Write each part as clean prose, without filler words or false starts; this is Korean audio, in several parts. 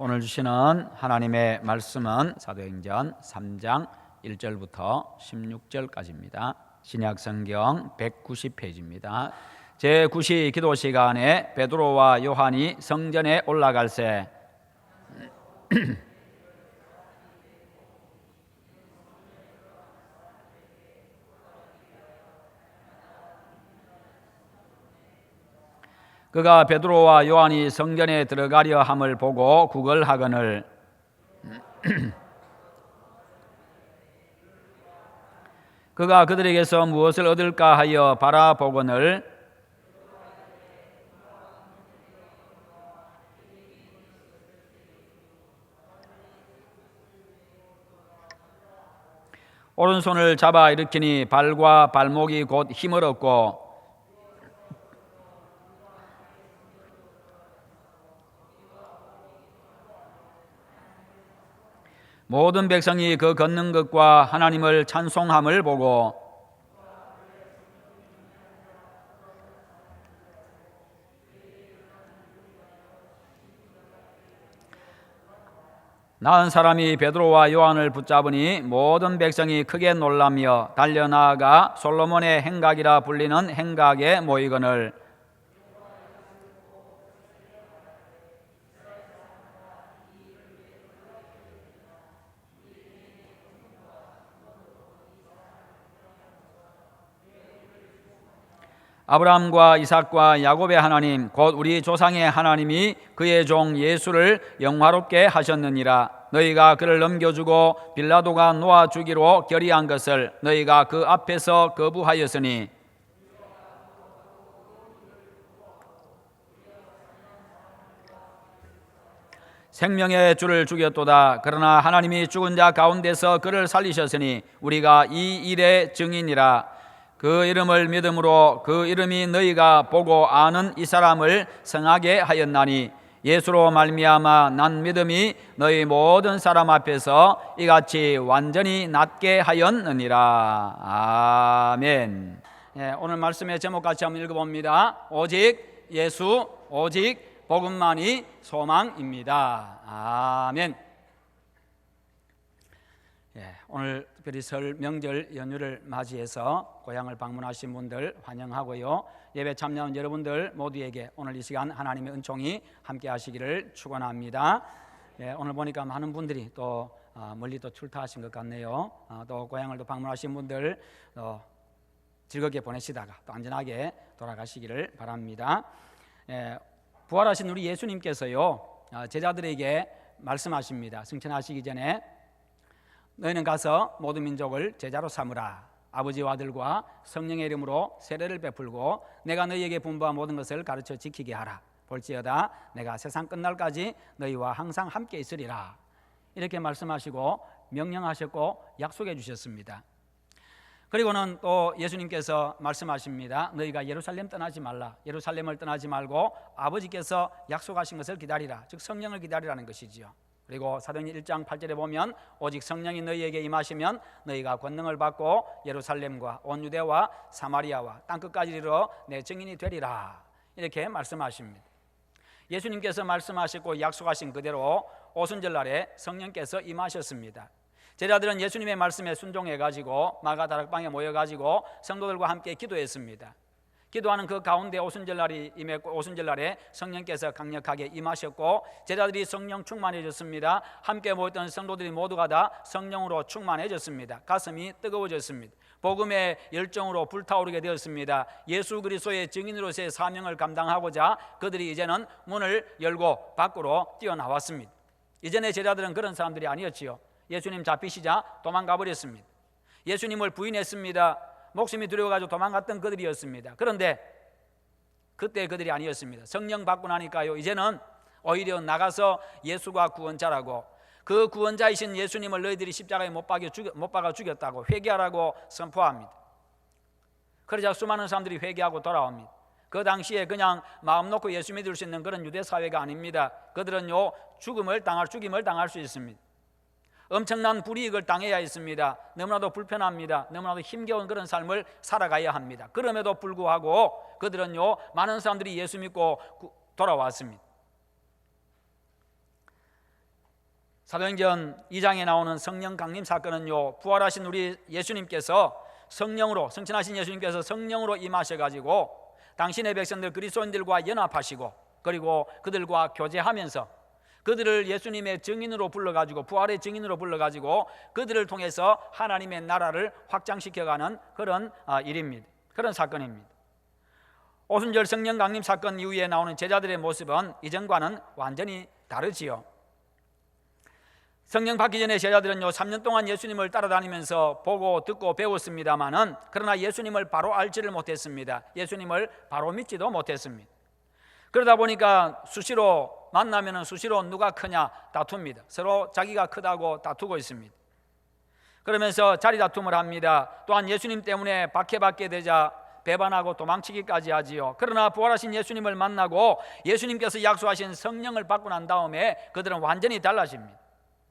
오늘 주시는 하나님의 말씀은 사도행전 3장 1절부터 16절까지입니다. 신약성경 190페이지입니다. 제9시 기도 시간에 베드로와 요한이 성전에 올라갈새 그가 베드로와 요한이 성전에 들어가려 함을 보고 구걸하거늘 그가 그들에게서 무엇을 얻을까 하여 바라보거늘 오른손을 잡아 일으키니 발과 발목이 곧 힘을 얻고 모든 백성이 그 걷는 것과 하나님을 찬송함을 보고 나은 사람이 베드로와 요한을 붙잡으니 모든 백성이 크게 놀라며 달려나아가 솔로몬의 행각이라 불리는 행각에 모이거늘 아브라함과 이삭과 야곱의 하나님 곧 우리 조상의 하나님이 그의 종 예수를 영화롭게 하셨느니라. 너희가 그를 넘겨주고 빌라도가 놓아주기로 결의한 것을 너희가 그 앞에서 거부하였으니 생명의 주를 죽였도다. 그러나 하나님이 죽은 자 가운데서 그를 살리셨으니 우리가 이 일의 증인이라. 그 이름을 믿음으로 그 이름이 너희가 보고 아는 이 사람을 성하게 하였나니 예수로 말미암아 난 믿음이 너희 모든 사람 앞에서 이같이 완전히 낫게 하였느니라. 아멘. 오늘 말씀의 제목 같이 한번 읽어봅니다. 오직 예수, 오직 복음만이 소망입니다. 아멘. 오늘 특별히 설 명절 연휴를 맞이해서 고향을 방문하신 분들 환영하고요. 예배 참여한 여러분들 모두에게 오늘 이 시간 하나님의 은총이 함께 하시기를 축원합니다. 오늘 보니까 많은 분들이 또 멀리 또 출타하신 것 같네요. 또 고향을 또 방문하신 분들 즐겁게 보내시다가 또 안전하게 돌아가시기를 바랍니다. 부활하신 우리 예수님께서요 제자들에게 말씀하십니다. 승천하시기 전에 너희는 가서 모든 민족을 제자로 삼으라. 아버지와 아들과 성령의 이름으로 세례를 베풀고 내가 너희에게 분부한 모든 것을 가르쳐 지키게 하라. 볼지어다 내가 세상 끝날까지 너희와 항상 함께 있으리라. 이렇게 말씀하시고 명령하셨고 약속해 주셨습니다. 그리고는 또 예수님께서 말씀하십니다. 너희가 예루살렘 떠나지 말라. 예루살렘을 떠나지 말고 아버지께서 약속하신 것을 기다리라. 즉 성령을 기다리라는 것이지요. 그리고 사도행전 1장 8절에 보면 오직 성령이 너희에게 임하시면 너희가 권능을 받고 예루살렘과 온 유대와 사마리아와 땅끝까지 이르러 내 증인이 되리라. 이렇게 말씀하십니다. 예수님께서 말씀하셨고 약속하신 그대로 오순절날에 성령께서 임하셨습니다. 제자들은 예수님의 말씀에 순종해가지고 마가다락방에 모여가지고 성도들과 함께 기도했습니다. 기도하는 그 가운데 오순절날이 임했고 오순절날에 성령께서 강력하게 임하셨고 제자들이 성령 충만해졌습니다. 함께 모였던 성도들이 모두가 다 성령으로 충만해졌습니다. 가슴이 뜨거워졌습니다. 복음의 열정으로 불타오르게 되었습니다. 예수 그리스도의 증인으로서의 사명을 감당하고자 그들이 이제는 문을 열고 밖으로 뛰어나왔습니다. 이전의 제자들은 그런 사람들이 아니었지요. 예수님 잡히시자 도망가 버렸습니다. 예수님을 부인했습니다. 목숨이 두려워가지고 도망갔던 그들이었습니다. 그런데 그때 그들이 아니었습니다. 성령 받고 나니까요 이제는 오히려 나가서 예수가 구원자라고 그 구원자이신 예수님을 너희들이 십자가에 못 박아 죽였다고 회개하라고 선포합니다. 그러자 수많은 사람들이 회개하고 돌아옵니다. 그 당시에 그냥 마음 놓고 예수 믿을 수 있는 그런 유대 사회가 아닙니다. 그들은요 죽임을 당할 수 있습니다. 엄청난 불이익을 당해야 했습니다. 너무나도 불편합니다. 너무나도 힘겨운 그런 삶을 살아가야 합니다. 그럼에도 불구하고 그들은요 많은 사람들이 예수 믿고 돌아왔습니다. 사도행전 2장에 나오는 성령 강림 사건은요, 부활하신 우리 예수님께서 성천하신 예수님께서 성령으로 임하셔가지고 당신의 백성들 그리스도인들과 연합하시고, 그리고 그들과 교제하면서 그들을 예수님의 증인으로 불러가지고, 부활의 증인으로 불러가지고 그들을 통해서 하나님의 나라를 확장시켜가는 그런 일입니다. 그런 사건입니다. 오순절 성령 강림 사건 이후에 나오는 제자들의 모습은 이전과는 완전히 다르지요. 성령 받기 전에 제자들은요, 3년 동안 예수님을 따라다니면서 보고 듣고 배웠습니다마는, 그러나 예수님을 바로 알지를 못했습니다. 예수님을 바로 믿지도 못했습니다. 그러다 보니까 수시로 만나면 수시로 누가 크냐 다툽니다. 서로 자기가 크다고 다투고 있습니다. 그러면서 자리 다툼을 합니다. 또한 예수님 때문에 박해받게 되자 배반하고 도망치기까지 하지요. 그러나 부활하신 예수님을 만나고 예수님께서 약속하신 성령을 받고 난 다음에 그들은 완전히 달라집니다.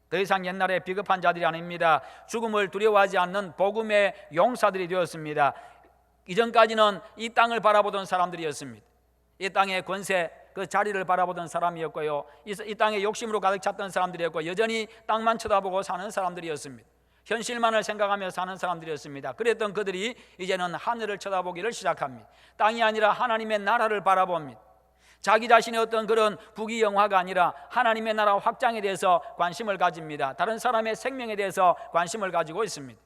더 이상 옛날에 비겁한 자들이 아닙니다. 죽음을 두려워하지 않는 복음의 용사들이 되었습니다. 이전까지는 이 땅을 바라보던 사람들이었습니다. 이 땅의 권세, 그 자리를 바라보던 사람이었고요, 이 땅의 욕심으로 가득 찼던 사람들이었고, 여전히 땅만 쳐다보고 사는 사람들이었습니다. 현실만을 생각하며 사는 사람들이었습니다. 그랬던 그들이 이제는 하늘을 쳐다보기를 시작합니다. 땅이 아니라 하나님의 나라를 바라봅니다. 자기 자신의 어떤 그런 부귀영화가 아니라 하나님의 나라 확장에 대해서 관심을 가집니다. 다른 사람의 생명에 대해서 관심을 가지고 있습니다.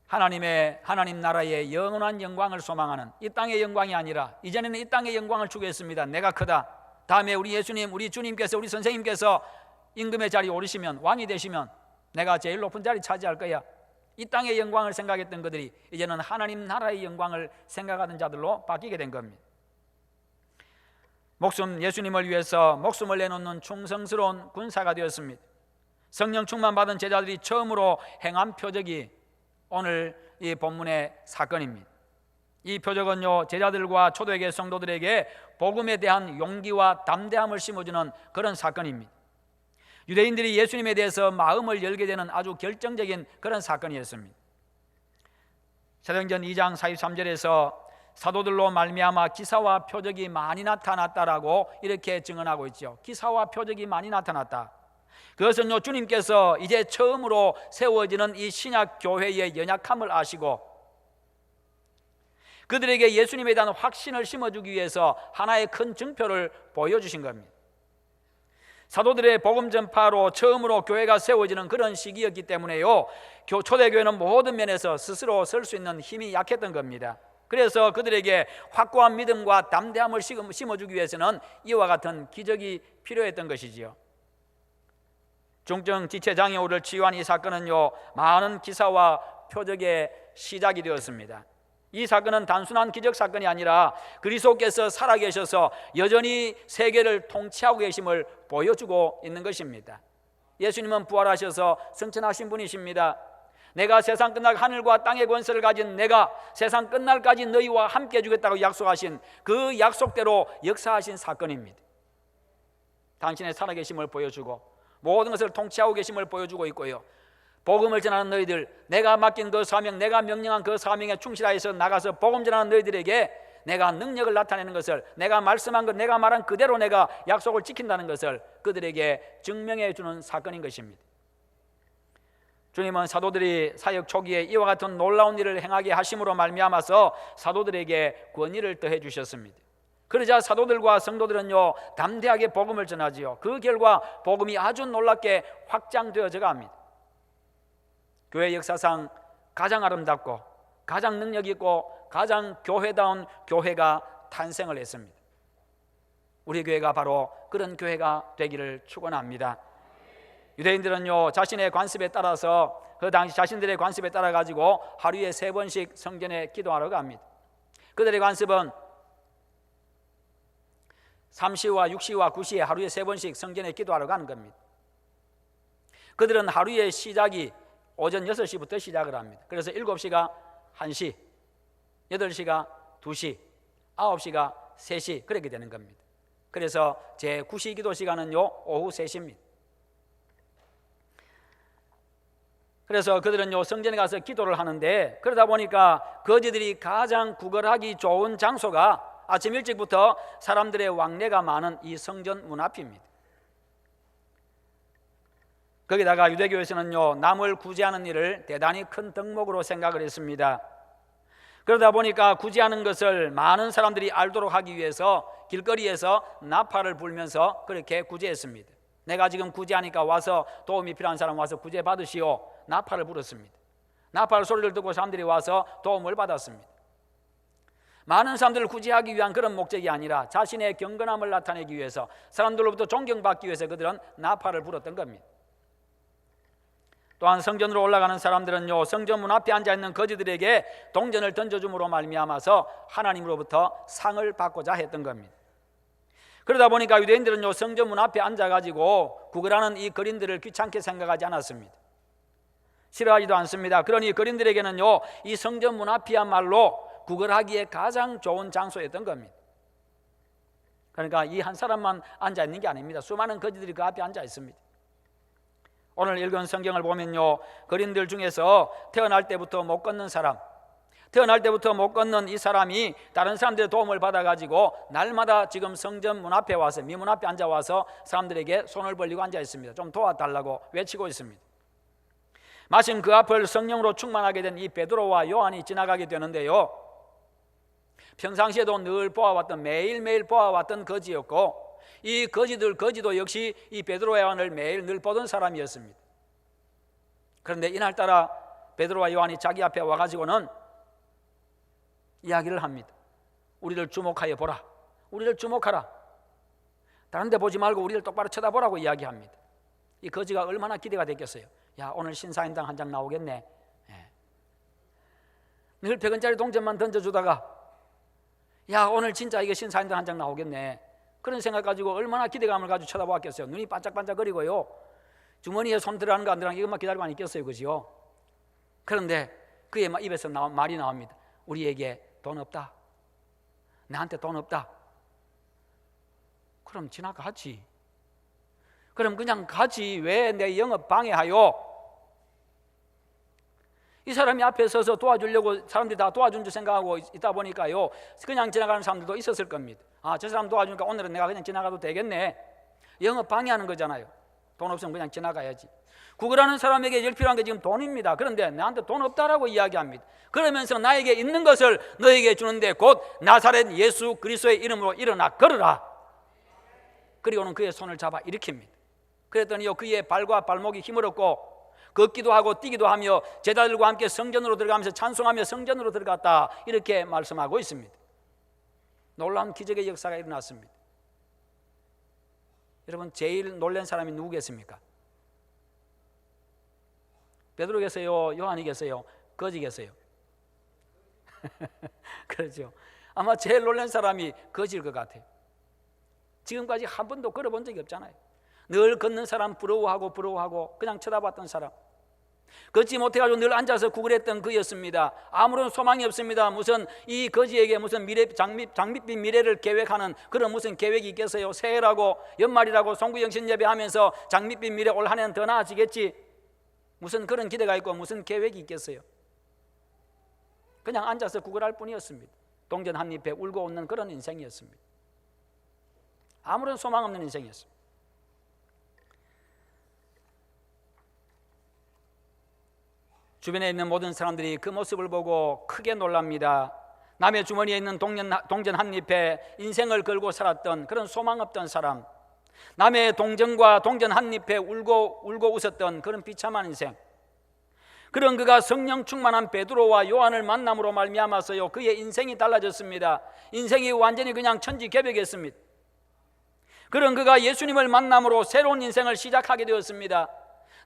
하나님 나라의 영원한 영광을 소망하는, 이 땅의 영광이 아니라 이전에는 이 땅의 영광을 추구했습니다. 내가 크다. 다음에 우리 예수님, 우리 주님께서, 우리 선생님께서 임금의 자리에 오르시면, 왕이 되시면 내가 제일 높은 자리 차지할 거야. 이 땅의 영광을 생각했던 그들이 이제는 하나님 나라의 영광을 생각하는 자들로 바뀌게 된 겁니다. 예수님을 위해서 목숨을 내놓는 충성스러운 군사가 되었습니다. 성령 충만 받은 제자들이 처음으로 행한 표적이 오늘 이 본문의 사건입니다. 이 표적은요, 제자들과 초대교회 성도들에게 복음에 대한 용기와 담대함을 심어주는 그런 사건입니다. 유대인들이 예수님에 대해서 마음을 열게 되는 아주 결정적인 그런 사건이었습니다. 사도행전 2장 43절에서 사도들로 말미암아 기사와 표적이 많이 나타났다라고 이렇게 증언하고 있죠. 기사와 표적이 많이 나타났다. 그것은요, 주님께서 이제 처음으로 세워지는 이 신약 교회의 연약함을 아시고 그들에게 예수님에 대한 확신을 심어주기 위해서 하나의 큰 증표를 보여주신 겁니다. 사도들의 복음 전파로 처음으로 교회가 세워지는 그런 시기였기 때문에요, 초대교회는 모든 면에서 스스로 설 수 있는 힘이 약했던 겁니다. 그래서 그들에게 확고한 믿음과 담대함을 심어주기 위해서는 이와 같은 기적이 필요했던 것이지요. 중증 지체장애우를 치유한 이 사건은요, 많은 기사와 표적의 시작이 되었습니다. 이 사건은 단순한 기적 사건이 아니라 그리스도께서 살아계셔서 여전히 세계를 통치하고 계심을 보여주고 있는 것입니다. 예수님은 부활하셔서 승천하신 분이십니다. 내가 세상 끝날 하늘과 땅의 권세를 가진 내가 세상 끝날까지 너희와 함께 해주겠다고 약속하신 그 약속대로 역사하신 사건입니다. 당신의 살아계심을 보여주고 모든 것을 통치하고 계심을 보여주고 있고요, 복음을 전하는 너희들, 내가 맡긴 그 사명, 내가 명령한 그 사명에 충실하여서 나가서 복음 전하는 너희들에게 내가 능력을 나타내는 것을, 내가 말씀한 것, 내가 말한 그대로 내가 약속을 지킨다는 것을 그들에게 증명해 주는 사건인 것입니다. 주님은 사도들이 사역 초기에 이와 같은 놀라운 일을 행하게 하심으로 말미암아서 사도들에게 권위를 더해 주셨습니다. 그러자 사도들과 성도들은요, 담대하게 복음을 전하지요. 그 결과 복음이 아주 놀랍게 확장되어져 갑니다. 교회 역사상 가장 아름답고 가장 능력 있고 가장 교회다운 교회가 탄생을 했습니다. 우리 교회가 바로 그런 교회가 되기를 축원합니다. 유대인들은요, 자신의 관습에 따라서 그 당시 자신들의 관습에 따라 가지고 하루에 3번씩 성전에 기도하러 갑니다. 그들의 관습은 3시와 6시와 9시에 하루에 3번씩 성전에 기도하러 가는 겁니다. 그들은 하루의 시작이 오전 6시부터 시작을 합니다. 그래서 7시가 1시, 8시가 2시, 9시가 3시 그렇게 되는 겁니다. 그래서 제9시 기도 시간은요, 오후 3시입니다. 그래서 그들은요, 성전에 가서 기도를 하는데, 그러다 보니까 거지들이 가장 구걸하기 좋은 장소가 아침 일찍부터 사람들의 왕래가 많은 이 성전 문 앞입니다. 거기다가 유대교에서는요, 남을 구제하는 일을 대단히 큰 덕목으로 생각을 했습니다. 그러다 보니까 구제하는 것을 많은 사람들이 알도록 하기 위해서 길거리에서 나팔을 불면서 그렇게 구제했습니다. 내가 지금 구제하니까 와서 도움이 필요한 사람 와서 구제 받으시오. 나팔을 불었습니다. 나팔 소리를 듣고 사람들이 와서 도움을 받았습니다. 많은 사람들을 구제하기 위한 그런 목적이 아니라 자신의 경건함을 나타내기 위해서, 사람들로부터 존경받기 위해서 그들은 나팔을 불었던 겁니다. 또한 성전으로 올라가는 사람들은요, 성전 문 앞에 앉아있는 거지들에게 동전을 던져줌으로 말미암아서 하나님으로부터 상을 받고자 했던 겁니다. 그러다 보니까 유대인들은요, 성전 문 앞에 앉아가지고 구걸하는 이 거린들을 귀찮게 생각하지 않았습니다. 싫어하지도 않습니다. 그러니 거린들에게는요, 이 성전 문 앞이야말로 구걸하기에 가장 좋은 장소였던 겁니다. 그러니까 이 한 사람만 앉아있는 게 아닙니다. 수많은 거지들이 그 앞에 앉아있습니다. 오늘 읽은 성경을 보면요, 거린들 중에서 태어날 때부터 못 걷는 사람, 태어날 때부터 못 걷는 이 사람이 다른 사람들의 도움을 받아가지고 날마다 지금 성전 문 앞에 와서, 미문 앞에 앉아와서 사람들에게 손을 벌리고 앉아 있습니다. 좀 도와달라고 외치고 있습니다. 마침 그 앞을 성령으로 충만하게 된 이 베드로와 요한이 지나가게 되는데요, 평상시에도 늘 보아왔던, 매일매일 보아왔던 거지였고, 이 거지도 역시 이 베드로와 요한을 매일 늘 보던 사람이었습니다. 그런데 이날따라 베드로와 요한이 자기 앞에 와가지고는 이야기를 합니다. 우리를 주목하여 보라. 우리를 주목하라. 다른 데 보지 말고 우리를 똑바로 쳐다보라고 이야기합니다. 이 거지가 얼마나 기대가 됐겠어요. 야, 오늘 신사임당 한 장 나오겠네. 늘 100원짜리 동전만 던져주다가 야, 오늘 진짜 이게 신사임당 한 장 나오겠네. 그런 생각 가지고 얼마나 기대감을 가지고 쳐다보았겠어요. 눈이 반짝반짝거리고요, 주머니에 손 들어가는 거 안 들어가는 거 이것만 기다리고 있겠어요, 그죠? 그런데 그의 입에서 말이 나옵니다. 우리에게 돈 없다. 나한테 돈 없다. 그럼 지나가지. 그럼 그냥 가지. 왜 내 영업 방해하요? 이 사람이 앞에 서서 도와주려고 사람들이 다 도와준 줄 생각하고 있다 보니까요, 그냥 지나가는 사람들도 있었을 겁니다. 아, 저 사람 도와주니까 오늘은 내가 그냥 지나가도 되겠네. 영업 방해하는 거잖아요. 돈 없으면 그냥 지나가야지. 구걸하는 사람에게 제일 필요한 게 지금 돈입니다. 그런데 나한테 돈 없다라고 이야기합니다. 그러면서 나에게 있는 것을 너에게 주는데 곧 나사렛 예수 그리스도의 이름으로 일어나 걸으라. 그리고는 그의 손을 잡아 일으킵니다. 그랬더니요, 그의 발과 발목이 힘을 얻고 걷기도 하고 뛰기도 하며 제자들과 함께 성전으로 들어가면서 찬송하며 성전으로 들어갔다, 이렇게 말씀하고 있습니다. 놀라운 기적의 역사가 일어났습니다. 여러분, 제일 놀란 사람이 누구겠습니까? 베드로겠어요? 요한이겠어요? 거지겠어요? 그렇죠. 아마 제일 놀란 사람이 거지일 것 같아요. 지금까지 한 번도 걸어본 적이 없잖아요. 늘 걷는 사람 부러워하고 그냥 쳐다봤던 사람, 걷지 못해가지고 늘 앉아서 구걸했던 그였습니다. 아무런 소망이 없습니다. 무슨 이 거지에게 무슨 장밋빛 미래를 계획하는 그런 무슨 계획이 있겠어요? 새해라고 연말이라고 송구영신 예배하면서 장밋빛 미래 올 한 해는 더 나아지겠지, 무슨 그런 기대가 있고 무슨 계획이 있겠어요? 그냥 앉아서 구걸할 뿐이었습니다. 동전 한 잎에 울고 웃는 그런 인생이었습니다. 아무런 소망 없는 인생이었습니다. 주변에 있는 모든 사람들이 그 모습을 보고 크게 놀랍니다. 남의 주머니에 있는 동전 한 잎에 인생을 걸고 살았던 그런 소망 없던 사람, 남의 동전과 동전 한 잎에 울고 웃었던 그런 비참한 인생, 그런 그가 성령 충만한 베드로와 요한을 만남으로 말미암아서요, 그의 인생이 달라졌습니다. 인생이 완전히 그냥 천지개벽했습니다. 그런 그가 예수님을 만남으로 새로운 인생을 시작하게 되었습니다.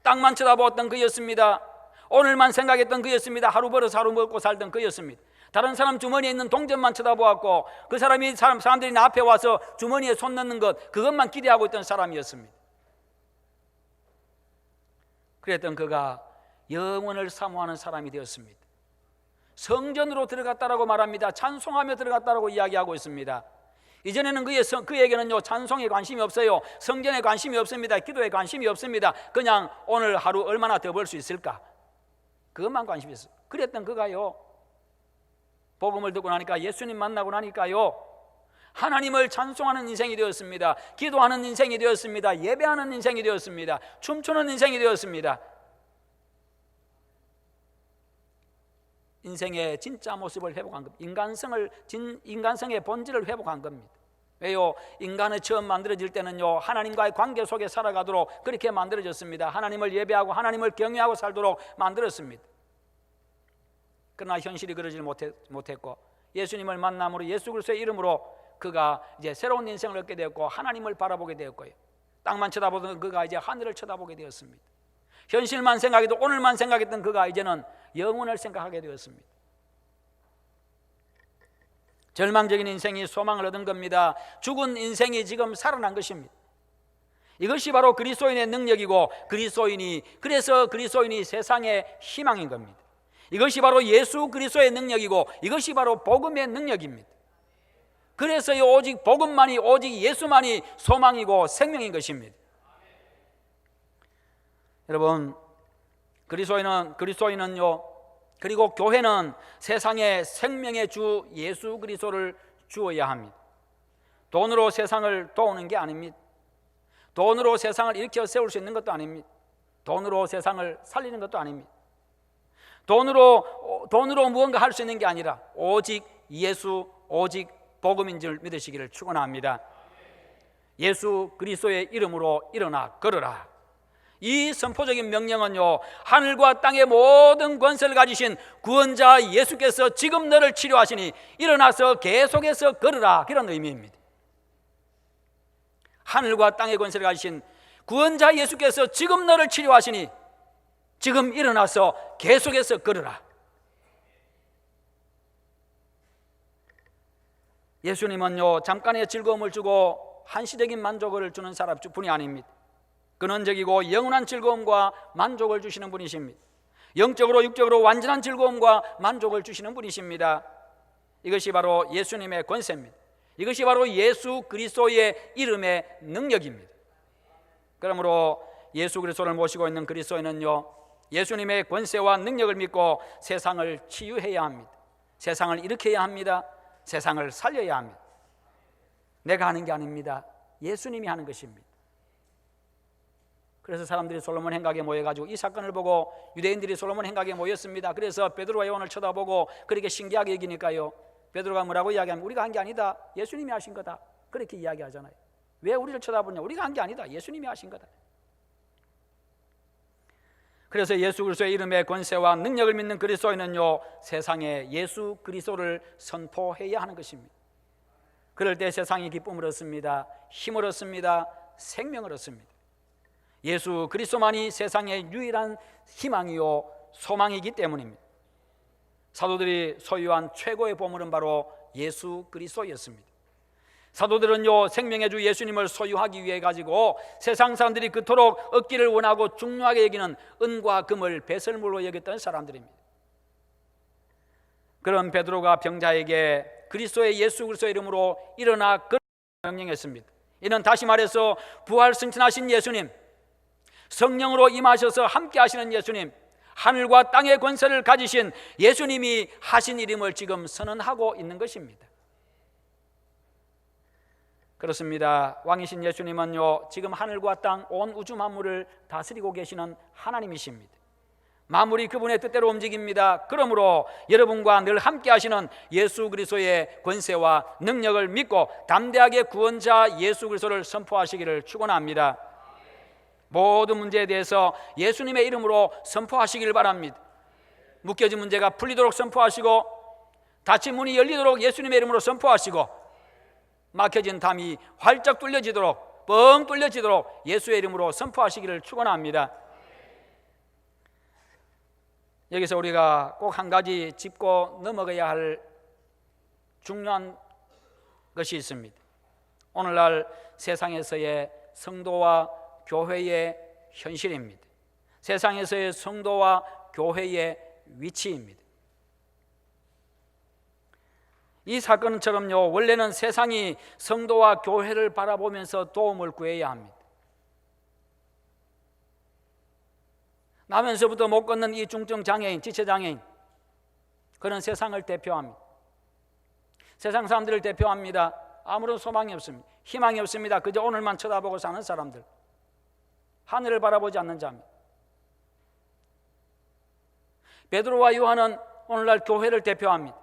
땅만 쳐다보았던 그였습니다. 오늘만 생각했던 그였습니다. 하루 벌어서 하루 먹고 살던 그였습니다. 다른 사람 주머니에 있는 동전만 쳐다보았고 그 사람이 사람들이 나 앞에 와서 주머니에 손 넣는 것, 그것만 기대하고 있던 사람이었습니다. 그랬던 그가 영원을 사모하는 사람이 되었습니다. 성전으로 들어갔다라고 말합니다. 찬송하며 들어갔다라고 이야기하고 있습니다. 이전에는 그에게는요, 찬송에 관심이 없어요. 성전에 관심이 없습니다. 기도에 관심이 없습니다. 그냥 오늘 하루 얼마나 더 벌 수 있을까, 그것만 관심이 있어요. 그랬던 그가요, 복음을 듣고 나니까, 예수님 만나고 나니까요, 하나님을 찬송하는 인생이 되었습니다. 기도하는 인생이 되었습니다. 예배하는 인생이 되었습니다. 춤추는 인생이 되었습니다. 인생의 진짜 모습을 회복한 겁니다. 인간성의 본질을 회복한 겁니다. 왜요? 인간이 처음 만들어질 때는요, 하나님과의 관계 속에 살아가도록 그렇게 만들어졌습니다. 하나님을 예배하고 하나님을 경외하고 살도록 만들었습니다. 그러나 현실이 그러질 못했고, 예수님을 만남으로 예수 그리스도의 이름으로 그가 이제 새로운 인생을 얻게 되었고, 하나님을 바라보게 되었고요, 땅만 쳐다보던 그가 이제 하늘을 쳐다보게 되었습니다. 현실만 생각해도 오늘만 생각했던 그가 이제는 영혼을 생각하게 되었습니다. 절망적인 인생이 소망을 얻은 겁니다. 죽은 인생이 지금 살아난 것입니다. 이것이 바로 그리스도인의 능력이고, 그래서 그리스도인이 세상의 희망인 겁니다. 이것이 바로 예수 그리스도의 능력이고, 이것이 바로 복음의 능력입니다. 그래서 오직 복음만이, 오직 예수만이 소망이고 생명인 것입니다. 여러분, 그리스도인은요, 그리고 교회는 세상의 생명의 주 예수 그리스도를 주어야 합니다. 돈으로 세상을 도우는 게 아닙니다. 돈으로 세상을 일으켜 세울 수 있는 것도 아닙니다. 돈으로 세상을 살리는 것도 아닙니다. 돈으로 무언가 할 수 있는 게 아니라 오직 예수, 오직 복음인 줄 믿으시기를 축원합니다. 예수 그리스도의 이름으로 일어나 걸어라. 이 선포적인 명령은요, 하늘과 땅의 모든 권세를 가지신 구원자 예수께서 지금 너를 치료하시니 일어나서 계속해서 걸으라, 그런 의미입니다. 하늘과 땅의 권세를 가지신 구원자 예수께서 지금 너를 치료하시니 지금 일어나서 계속해서 걸으라. 예수님은요, 잠깐의 즐거움을 주고 한시적인 만족을 주는 분이 아닙니다. 근원적이고 영원한 즐거움과 만족을 주시는 분이십니다. 영적으로 육적으로 완전한 즐거움과 만족을 주시는 분이십니다. 이것이 바로 예수님의 권세입니다. 이것이 바로 예수 그리스도의 이름의 능력입니다. 그러므로 예수 그리스도를 모시고 있는 그리스도인은요, 예수님의 권세와 능력을 믿고 세상을 치유해야 합니다. 세상을 일으켜야 합니다. 세상을 살려야 합니다. 내가 하는 게 아닙니다. 예수님이 하는 것입니다. 그래서 사람들이 솔로몬 행각에 모여가지고 이 사건을 보고 유대인들이 솔로몬 행각에 모였습니다. 그래서 베드로와 요한을 쳐다보고 그렇게 신기하게 여기니까요, 베드로가 뭐라고 이야기하면 우리가 한 게 아니다, 예수님이 하신 거다, 그렇게 이야기하잖아요. 왜 우리를 쳐다보냐? 우리가 한 게 아니다, 예수님이 하신 거다. 그래서 예수 그리스도의 이름의 권세와 능력을 믿는 그리스도인은요, 세상에 예수 그리스도를 선포해야 하는 것입니다. 그럴 때 세상이 기쁨을 얻습니다. 힘을 얻습니다. 생명을 얻습니다. 예수 그리스도만이 세상의 유일한 희망이요 소망이기 때문입니다. 사도들이 소유한 최고의 보물은 바로 예수 그리스도였습니다. 사도들은요, 생명의 주 예수님을 소유하기 위해 가지고 세상 사람들이 그토록 얻기를 원하고 중요하게 여기는 은과 금을 배설물로 여겼던 사람들입니다. 그런 베드로가 병자에게 그리스도의 예수 그리스도의 이름으로 일어나 걸으라고 명령했습니다. 이는 다시 말해서 부활 승천하신 예수님, 성령으로 임하셔서 함께 하시는 예수님, 하늘과 땅의 권세를 가지신 예수님이 하신 이름을 지금 선언하고 있는 것입니다. 그렇습니다. 왕이신 예수님은요, 지금 하늘과 땅 온 우주 만물을 다스리고 계시는 하나님이십니다. 만물이 그분의 뜻대로 움직입니다. 그러므로 여러분과 늘 함께 하시는 예수 그리스도의 권세와 능력을 믿고 담대하게 구원자 예수 그리스도를 선포하시기를 축원합니다. 모든 문제에 대해서 예수님의 이름으로 선포하시길 바랍니다. 묶여진 문제가 풀리도록 선포하시고, 닫힌 문이 열리도록 예수님의 이름으로 선포하시고, 막혀진 담이 활짝 뚫려지도록, 뻥 뚫려지도록 예수의 이름으로 선포하시기를 축원합니다. 여기서 우리가 꼭 한 가지 짚고 넘어가야 할 중요한 것이 있습니다. 오늘날 세상에서의 성도와 교회의 현실입니다. 세상에서의 성도와 교회의 위치입니다. 이 사건처럼요, 원래는 세상이 성도와 교회를 바라보면서 도움을 구해야 합니다. 나면서부터 못 걷는 이 중증 장애인, 지체 장애인, 그런 세상을 대표합니다. 세상 사람들을 대표합니다. 아무런 소망이 없습니다. 희망이 없습니다. 그저 오늘만 쳐다보고 사는 사람들, 하늘을 바라보지 않는 자입니다. 베드로와 요한은 오늘날 교회를 대표합니다.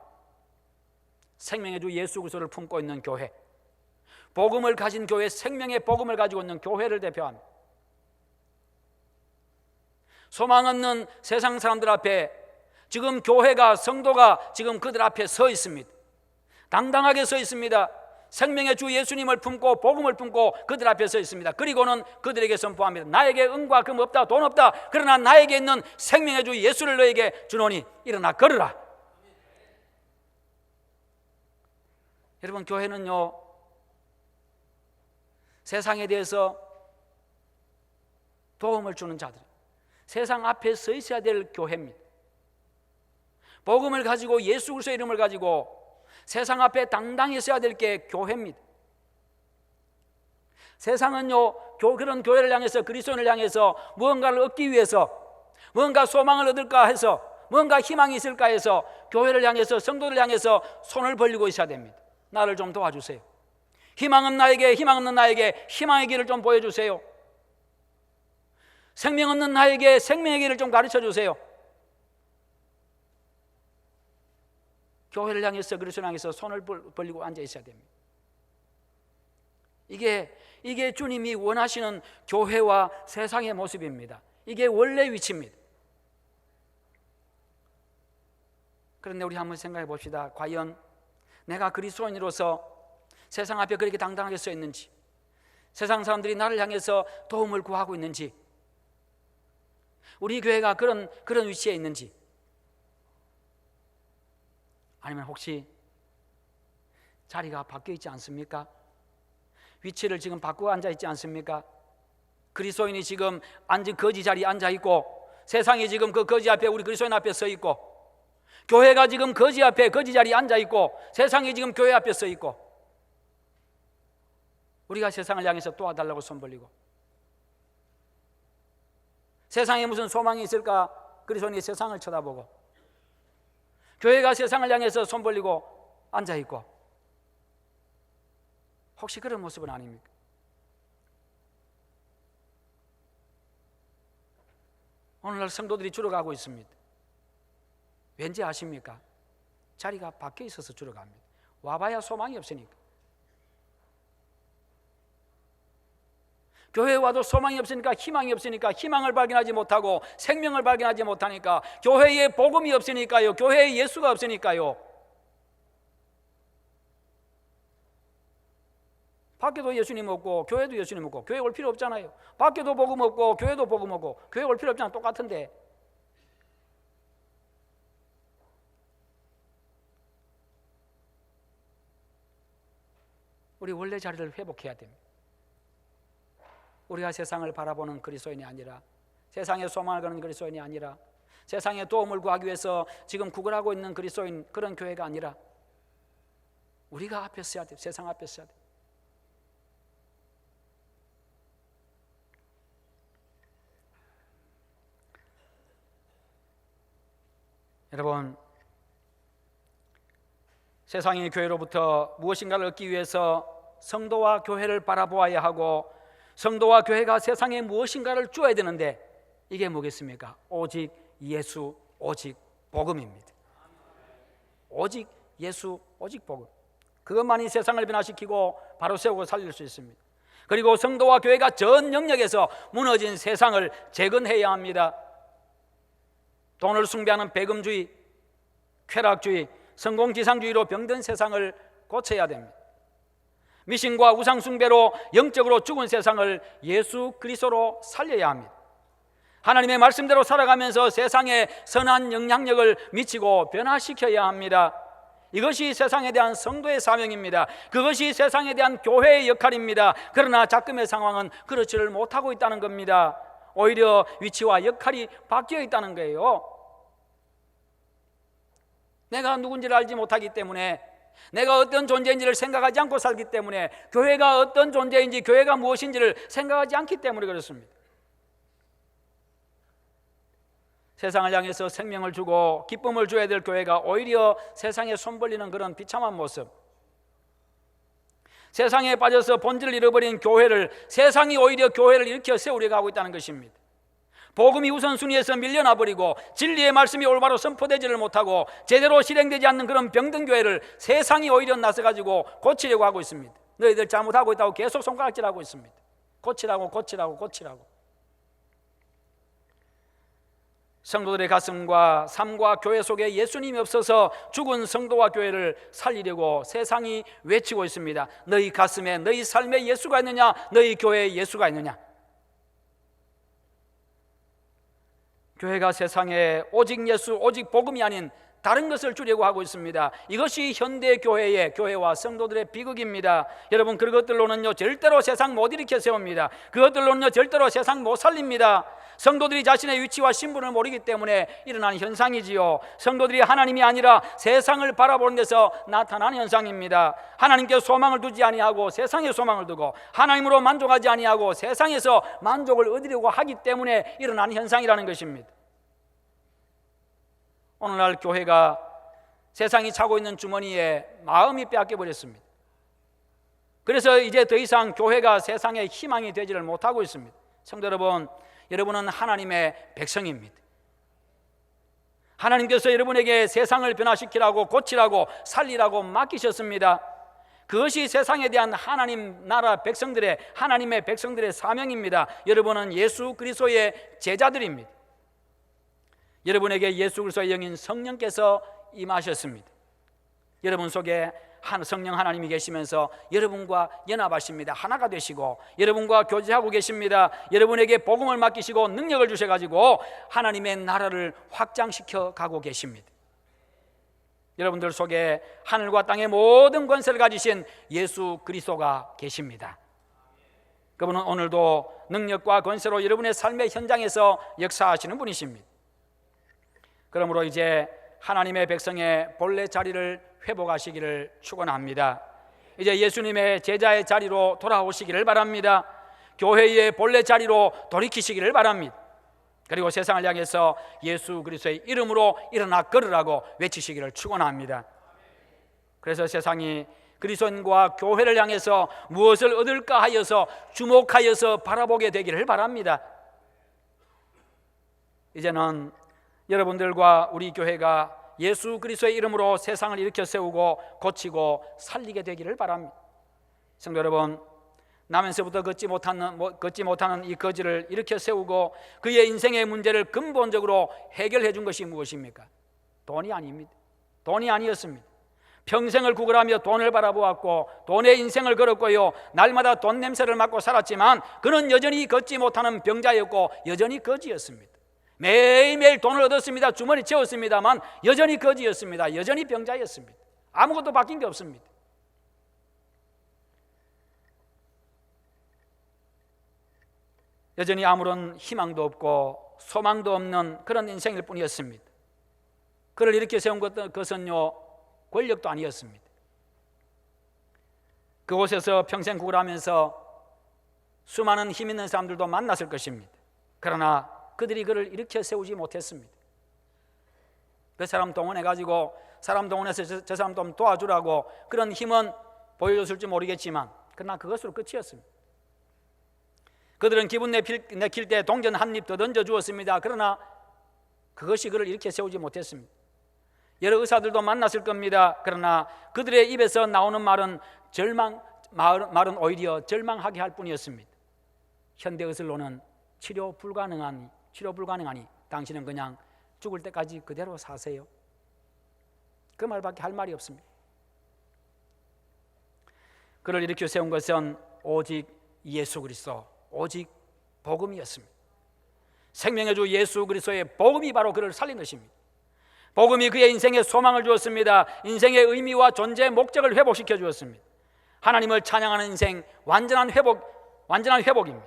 생명의 주 예수 그리스도를 품고 있는 교회, 복음을 가진 교회, 생명의 복음을 가지고 있는 교회를 대표합니다. 소망 없는 세상 사람들 앞에 지금 교회가, 성도가 지금 그들 앞에 서 있습니다. 당당하게 서 있습니다. 생명의 주 예수님을 품고 복음을 품고 그들 앞에 서 있습니다. 그리고는 그들에게 선포합니다. 나에게 은과 금 없다, 돈 없다. 그러나 나에게 있는 생명의 주 예수를 너에게 주노니 일어나 걸으라. 여러분, 교회는요, 세상에 대해서 도움을 주는 자들, 세상 앞에 서 있어야 될 교회입니다. 복음을 가지고, 예수 그리스도의 이름을 가지고 세상 앞에 당당히 서야 될 게 교회입니다. 세상은요, 그런 교회를 향해서, 그리스도인을 향해서 무언가를 얻기 위해서, 무언가 소망을 얻을까 해서, 무언가 희망이 있을까 해서 교회를 향해서, 성도를 향해서 손을 벌리고 있어야 됩니다. 나를 좀 도와주세요. 희망 없는 나에게, 희망 없는 나에게 희망의 길을 좀 보여주세요. 생명 없는 나에게 생명의 길을 좀 가르쳐 주세요. 교회를 향해서, 그리스도를 향해서 손을 벌리고 앉아 있어야 됩니다. 이게 주님이 원하시는 교회와 세상의 모습입니다. 이게 원래 위치입니다. 그런데 우리 한번 생각해 봅시다. 과연 내가 그리스도인으로서 세상 앞에 그렇게 당당하게 서 있는지, 세상 사람들이 나를 향해서 도움을 구하고 있는지, 우리 교회가 그런 위치에 있는지, 아니면 혹시 자리가 바뀌어 있지 않습니까? 위치를 지금 바꾸고 앉아 있지 않습니까? 그리스도인이 지금 앉은 거지 자리에 앉아 있고, 세상이 지금 그 거지 앞에, 우리 그리스도인 앞에 서 있고, 교회가 지금 거지 앞에, 거지 자리에 앉아 있고, 세상이 지금 교회 앞에 서 있고, 우리가 세상을 향해서 도와달라고 손 벌리고, 세상에 무슨 소망이 있을까? 그리스도인이 세상을 쳐다보고, 교회가 세상을 향해서 손 벌리고 앉아 있고, 혹시 그런 모습은 아닙니까? 오늘날 성도들이 줄어가고 있습니다. 왠지 아십니까? 자리가 밖에 있어서 줄어갑니다. 와봐야 소망이 없으니까. 교회에 와도 소망이 없으니까, 희망이 없으니까, 희망을 발견하지 못하고 생명을 발견하지 못하니까, 교회에 복음이 없으니까요, 교회에 예수가 없으니까요. 밖에도 예수님 없고 교회도 예수님 없고, 교회 올 필요 없잖아요. 밖에도 복음 없고 교회도 복음 없고, 교회 올 필요 없잖아. 똑같은데. 우리 원래 자리를 회복해야 됩니다. 우리가 세상을 바라보는 그리스도인이 아니라, 세상에 소망을 거는 그리스도인이 아니라, 세상에 도움을 구하기 위해서 지금 구걸하고 있는 그리스도인, 그런 교회가 아니라, 우리가 앞에 서야 돼요. 세상 앞에 서야 돼요. 여러분, 세상이 교회로부터 무엇인가를 얻기 위해서 성도와 교회를 바라보아야 하고, 성도와 교회가 세상에 무엇인가를 주어야 되는데, 이게 뭐겠습니까? 오직 예수, 오직 복음입니다. 오직 예수, 오직 복음. 그것만이 세상을 변화시키고 바로 세우고 살릴 수 있습니다. 그리고 성도와 교회가 전 영역에서 무너진 세상을 재건해야 합니다. 돈을 숭배하는 배금주의, 쾌락주의, 성공지상주의로 병든 세상을 고쳐야 됩니다. 미신과 우상숭배로 영적으로 죽은 세상을 예수 그리스도로 살려야 합니다. 하나님의 말씀대로 살아가면서 세상에 선한 영향력을 미치고 변화시켜야 합니다. 이것이 세상에 대한 성도의 사명입니다. 그것이 세상에 대한 교회의 역할입니다. 그러나 작금의 상황은 그렇지를 못하고 있다는 겁니다. 오히려 위치와 역할이 바뀌어 있다는 거예요. 내가 누군지를 알지 못하기 때문에, 내가 어떤 존재인지를 생각하지 않고 살기 때문에, 교회가 어떤 존재인지, 교회가 무엇인지를 생각하지 않기 때문에 그렇습니다. 세상을 향해서 생명을 주고 기쁨을 줘야 될 교회가 오히려 세상에 손 벌리는 그런 비참한 모습, 세상에 빠져서 본질을 잃어버린 교회를, 세상이 오히려 교회를 일으켜 세우려고 하고 있다는 것입니다. 복음이 우선순위에서 밀려나버리고 진리의 말씀이 올바로 선포되지를 못하고 제대로 실행되지 않는 그런 병든 교회를 세상이 오히려 나서가지고 고치려고 하고 있습니다. 너희들 잘못하고 있다고 계속 손가락질하고 있습니다. 고치라고. 성도들의 가슴과 삶과 교회 속에 예수님이 없어서 죽은 성도와 교회를 살리려고 세상이 외치고 있습니다. 너희 가슴에, 너희 삶에 예수가 있느냐? 너희 교회에 예수가 있느냐? 교회가 세상에 오직 예수, 오직 복음이 아닌 다른 것을 주려고 하고 있습니다. 이것이 현대 교회와 성도들의 비극입니다. 여러분, 그것들로는요 절대로 세상 못 일으켜 세웁니다. 그것들로는요 절대로 세상 못 살립니다. 성도들이 자신의 위치와 신분을 모르기 때문에 일어나는 현상이지요. 성도들이 하나님이 아니라 세상을 바라보는 데서 나타나는 현상입니다. 하나님께 소망을 두지 아니하고 세상에 소망을 두고 하나님으로 만족하지 아니하고 세상에서 만족을 얻으려고 하기 때문에 일어나는 현상이라는 것입니다. 오늘날 교회가 세상이 차고 있는 주머니에 마음이 빼앗겨 버렸습니다. 그래서 이제 더 이상 교회가 세상의 희망이 되지를 못하고 있습니다. 성도 여러분, 여러분은 하나님의 백성입니다. 하나님께서 여러분에게 세상을 변화시키라고, 고치라고, 살리라고 맡기셨습니다. 그것이 세상에 대한 하나님 나라 백성들의, 하나님의 백성들의 사명입니다. 여러분은 예수 그리스도의 제자들입니다. 여러분에게 예수 그리스도의 영인 성령께서 임하셨습니다. 여러분 속에 성령 하나님이 계시면서 여러분과 연합하십니다. 하나가 되시고 여러분과 교제하고 계십니다. 여러분에게 복음을 맡기시고 능력을 주셔가지고 하나님의 나라를 확장시켜 가고 계십니다. 여러분들 속에 하늘과 땅의 모든 권세를 가지신 예수 그리스도가 계십니다. 그분은 오늘도 능력과 권세로 여러분의 삶의 현장에서 역사하시는 분이십니다. 그러므로 이제 하나님의 백성의 본래 자리를 회복하시기를 축원합니다. 이제 예수님의 제자의 자리로 돌아오시기를 바랍니다. 교회의 본래 자리로 돌이키시기를 바랍니다. 그리고 세상을 향해서 예수 그리스도의 이름으로 일어나 걸으라고 외치시기를 축원합니다. 그래서 세상이 그리스도인과 교회를 향해서 무엇을 얻을까 하여서 주목하여서 바라보게 되기를 바랍니다. 이제는 여러분들과 우리 교회가 예수 그리스도의 이름으로 세상을 일으켜 세우고 고치고 살리게 되기를 바랍니다. 성도 여러분, 나면서부터 걷지 못하는 이 거지를 일으켜 세우고 그의 인생의 문제를 근본적으로 해결해 준 것이 무엇입니까? 돈이 아닙니다. 돈이 아니었습니다. 평생을 구걸하며 돈을 바라보았고 돈의 인생을 걸었고요, 날마다 돈 냄새를 맡고 살았지만 그는 여전히 걷지 못하는 병자였고 여전히 거지였습니다. 매일매일 돈을 얻었습니다. 주머니 채웠습니다만 여전히 거지였습니다. 여전히 병자였습니다. 아무것도 바뀐 게 없습니다. 여전히 아무런 희망도 없고 소망도 없는 그런 인생일 뿐이었습니다. 그를 이렇게 세운 것은요 권력도 아니었습니다. 그곳에서 평생 구걸하면서 수많은 힘 있는 사람들도 만났을 것입니다. 그러나 그들이 그를 일으켜 세우지 못했습니다. 그 사람 동원해가지고 사람 동원해서 저 사람 좀 도와주라고 그런 힘은 보여줬을지 모르겠지만 그러나 그것으로 끝이었습니다. 그들은 기분 내킬 때 동전 한 입 더 던져주었습니다. 그러나 그것이 그를 일으켜 세우지 못했습니다. 여러 의사들도 만났을 겁니다. 그러나 그들의 입에서 나오는 말은 말은 오히려 절망하게 할 뿐이었습니다. 현대의술로는 치료 불가능하니 당신은 그냥 죽을 때까지 그대로 사세요. 그 말밖에 할 말이 없습니다. 그를 일으켜 세운 것은 오직 예수 그리스도, 오직 복음이었습니다. 생명의 주 예수 그리스도의 복음이 바로 그를 살린 것입니다. 복음이 그의 인생에 소망을 주었습니다. 인생의 의미와 존재의 목적을 회복시켜 주었습니다. 하나님을 찬양하는 인생, 완전한 회복입니다.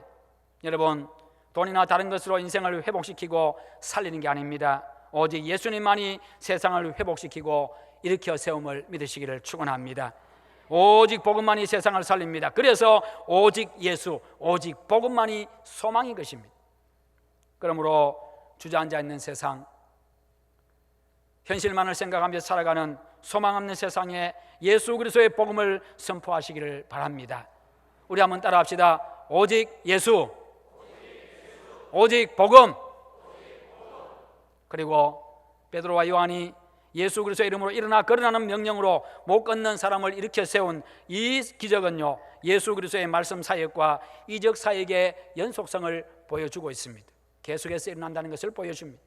여러분, 돈이나 다른 것으로 인생을 회복시키고 살리는 게 아닙니다. 오직 예수님만이 세상을 회복시키고 일으켜 세움을 믿으시기를 축원합니다. 오직 복음만이 세상을 살립니다. 그래서 오직 예수, 오직 복음만이 소망인 것입니다. 그러므로 주저앉아 있는 세상, 현실만을 생각하며 살아가는 소망 없는 세상에 예수 그리스도의 복음을 선포하시기를 바랍니다. 우리 한번 따라합시다. 오직 예수, 오직 복음. 그리고 베드로와 요한이 예수 그리스도의 이름으로 일어나 걸으라는 명령으로 못 걷는 사람을 일으켜 세운 이 기적은요, 예수 그리스도의 말씀 사역과 이적 사역의 연속성을 보여주고 있습니다. 계속해서 일어난다는 것을 보여줍니다.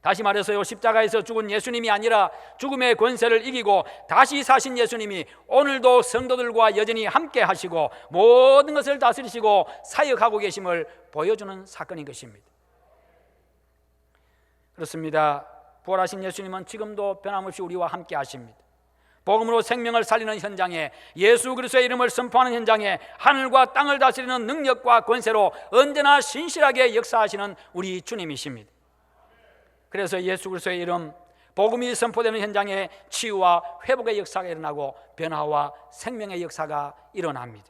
다시 말해서요, 십자가에서 죽은 예수님이 아니라 죽음의 권세를 이기고 다시 사신 예수님이 오늘도 성도들과 여전히 함께 하시고 모든 것을 다스리시고 사역하고 계심을 보여주는 사건인 것입니다. 그렇습니다. 부활하신 예수님은 지금도 변함없이 우리와 함께 하십니다. 복음으로 생명을 살리는 현장에, 예수 그리스도의 이름을 선포하는 현장에 하늘과 땅을 다스리는 능력과 권세로 언제나 신실하게 역사하시는 우리 주님이십니다. 그래서 예수 그리스도의 이름, 복음이 선포되는 현장에 치유와 회복의 역사가 일어나고 변화와 생명의 역사가 일어납니다.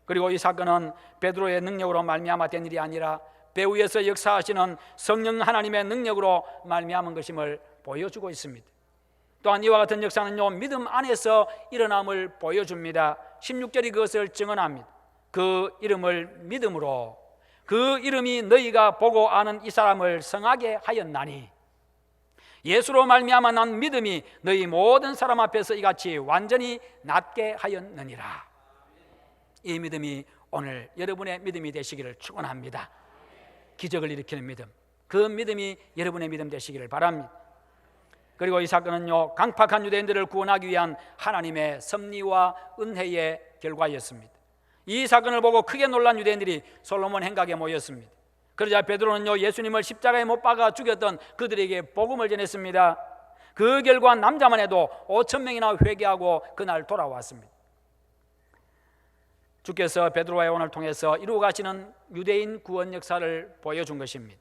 그리고 이 사건은 베드로의 능력으로 말미암아 된 일이 아니라 배후에서 역사하시는 성령 하나님의 능력으로 말미암은 것임을 보여주고 있습니다. 또한 이와 같은 역사는요, 믿음 안에서 일어남을 보여줍니다. 16절이 그것을 증언합니다. 그 이름을 믿음으로, 그 이름이 너희가 보고 아는 이 사람을 성하게 하였나니, 예수로 말미암아 난 믿음이 너희 모든 사람 앞에서 이같이 완전히 낫게 하였느니라. 이 믿음이 오늘 여러분의 믿음이 되시기를 축원합니다. 기적을 일으키는 믿음, 그 믿음이 여러분의 믿음 되시기를 바랍니다. 그리고 이 사건은요, 강팍한 유대인들을 구원하기 위한 하나님의 섭리와 은혜의 결과였습니다. 이 사건을 보고 크게 놀란 유대인들이 솔로몬 행각에 모였습니다. 그러자 베드로는요, 예수님을 십자가에 못 박아 죽였던 그들에게 복음을 전했습니다. 그 결과 남자만 해도 5,000명이나 회개하고 그날 돌아왔습니다. 주께서 베드로와 요한을 통해서 이루어 가시는 유대인 구원 역사를 보여준 것입니다.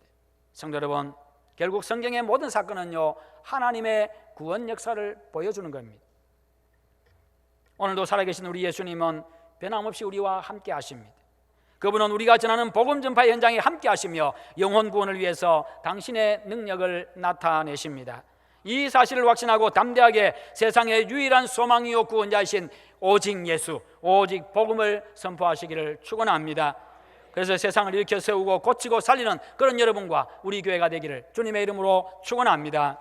성도 여러분, 결국 성경의 모든 사건은요, 하나님의 구원 역사를 보여주는 겁니다. 오늘도 살아계신 우리 예수님은 변함없이 우리와 함께 하십니다. 그분은 우리가 전하는 복음 전파의 현장에 함께 하시며 영혼 구원을 위해서 당신의 능력을 나타내십니다. 이 사실을 확신하고 담대하게 세상의 유일한 소망이요 구원자이신 오직 예수, 오직 복음을 선포하시기를 축원합니다. 그래서 세상을 일으켜 세우고 고치고 살리는 그런 여러분과 우리 교회가 되기를 주님의 이름으로 축원합니다.